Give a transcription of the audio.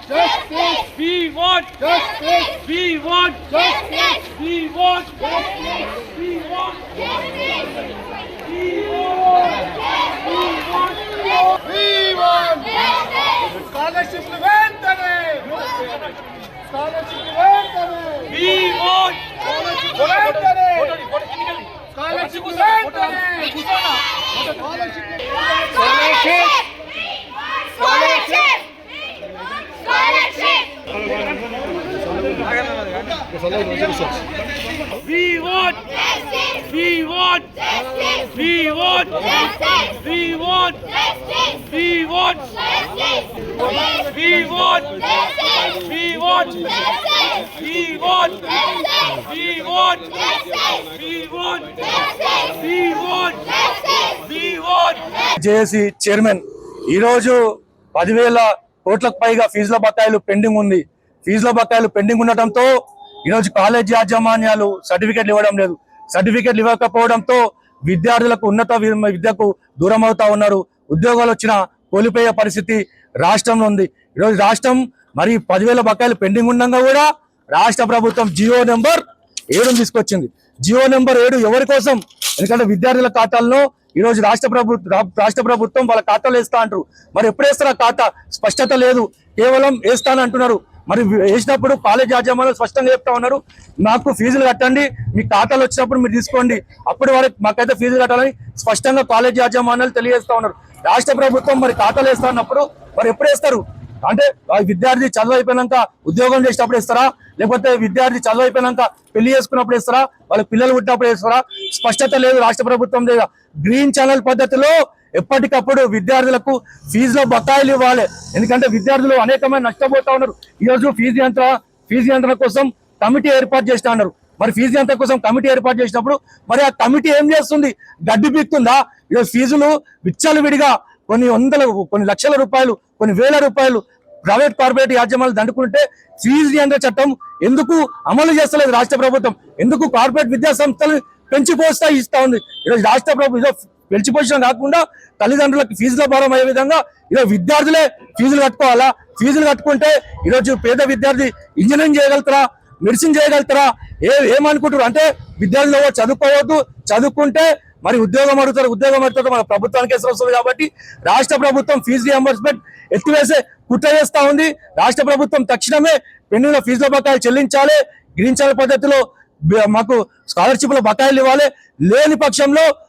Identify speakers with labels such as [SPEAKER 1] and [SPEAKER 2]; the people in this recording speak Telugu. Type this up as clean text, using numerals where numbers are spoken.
[SPEAKER 1] justice. We want justice. We want justice. We want justice. We want justice. We want justice. We want justice. Scholarship వెంటనే. Scholarship వెంటనే. We want scholarship వెంటనే. Scholarship వెంటనే. Scholarship. We want justice. We want justice. We want justice. We want justice. We want justice. We want justice. We want justice. We want justice. We want justice. We want justice. We want justice. We want
[SPEAKER 2] JAC chairman ఈరోజు 10,000 కోట్లకు పైగా ఫీజుల బకాయిలు పెండింగ్ ఉంది. ఫీజుల బకాయిలు పెండింగ్ ఉండటంతో ఈరోజు కాలేజ్ యాజమాన్యాలు సర్టిఫికెట్లు ఇవ్వడం లేదు. సర్టిఫికెట్లు ఇవ్వకపోవడంతో విద్యార్థులకు ఉన్నత విద్యకు దూరం అవుతా ఉన్నారు. ఉద్యోగాలు వచ్చిన కోల్పోయే పరిస్థితి రాష్ట్రంలో ఉంది. ఈరోజు రాష్ట్రం మరి 10,000 బకాయిలు పెండింగ్ ఉండగా కూడా రాష్ట్ర ప్రభుత్వం జియో నెంబర్ 7 తీసుకొచ్చింది. జియో నెంబర్ 7 ఎవరి కోసం? ఎందుకంటే విద్యార్థుల ఖాతాల్లో ఈరోజు రాష్ట్ర ప్రభుత్వం వాళ్ళ ఖాతాలు వేస్తా అంటారు. మరి ఎప్పుడు వేస్తారా ఖాతా? స్పష్టత లేదు. కేవలం వేస్తాను అంటున్నారు. మరి వేసినప్పుడు కాలేజ్ యాజమాన్యాలు స్పష్టంగా చెప్తా ఉన్నారు, మాకు ఫీజులు కట్టండి, మీ ఖాతాలు వచ్చినప్పుడు మీరు తీసుకోండి, అప్పుడు వరకు మాకైతే ఫీజులు కట్టాలని స్పష్టంగా కాలేజ్ యాజమాన్యాలు తెలియజేస్తా ఉన్నారు. రాష్ట్ర ప్రభుత్వం మరి ఖాతాలు వేస్తా అన్నప్పుడు మరి ఎప్పుడు వేస్తారు? అంటే విద్యార్థి చదువు అయిపోయినాక ఉద్యోగం చేసినప్పుడు ఇస్తారా, లేకపోతే విద్యార్థి చదువు అయిపోయినాక పెళ్లి చేసుకున్నప్పుడు ఇస్తారా, వాళ్ళ పిల్లలు పుట్టినప్పుడు ఇస్తారా? స్పష్టత లేదు రాష్ట్ర ప్రభుత్వం దగ్గర. గ్రీన్ ఛానల్ పద్ధతిలో ఎప్పటికప్పుడు విద్యార్థులకు ఫీజులో బకాయిలు ఇవ్వాలి. ఎందుకంటే విద్యార్థులు అనేకమైన నష్టపోతా ఉన్నారు. ఈరోజు ఫీజు యంత్రణ కోసం కమిటీ ఏర్పాటు చేస్తా ఉన్నారు. మరి ఫీజు యంత్రణ కోసం కమిటీ ఏర్పాటు చేసినప్పుడు మరి ఆ కమిటీ ఏం చేస్తుంది? గడ్డి పీక్తుందా? ఈరోజు ఫీజులు విచ్చలవిడిగా కొన్ని లక్షల రూపాయలు, కొన్ని వేల రూపాయలు ప్రైవేట్ కార్పొరేట్ యాజమాన్యాలు దండుకుంటే ఫీజు యంత్రణ చట్టం ఎందుకు అమలు చేస్తలేదు రాష్ట్ర ప్రభుత్వం? ఎందుకు కార్పొరేట్ విద్యా సంస్థలు పెంచిపోస్తా ఇస్తా ఉంది? ఈరోజు రాష్ట్ర ప్రభుత్వం పెంచిపోషణ కాకుండా తల్లిదండ్రులకు ఫీజుల భారం అయ్యే విధంగా ఈరోజు విద్యార్థులే ఫీజులు కట్టుకోవాలా? ఫీజులు కట్టుకుంటే ఈరోజు పేద విద్యార్థి ఇంజనీరింగ్ చేయగలుగుతారా, మెడిసిన్ చేయగలుగుతారా? ఏమనుకుంటారు అంటే విద్యార్థులు చదువుకోవద్దు, చదువుకుంటే మరి ఉద్యోగం అడుగుతారు మన ప్రభుత్వానికి ఎసరు వస్తుంది. కాబట్టి రాష్ట్ర ప్రభుత్వం ఫీజు రియంబర్స్మెంట్ ఎత్తివేసే కుట్ర చేస్తా ఉంది. రాష్ట్ర ప్రభుత్వం తక్షణమే పెండింగ్ ఫీజుల బకాయిలు చెల్లించాలి. గ్రీన్ ఛానల్ పద్ధతిలో మాకు స్కాలర్షిప్ల బకాయిలు ఇవ్వాలి. లేని పక్షంలో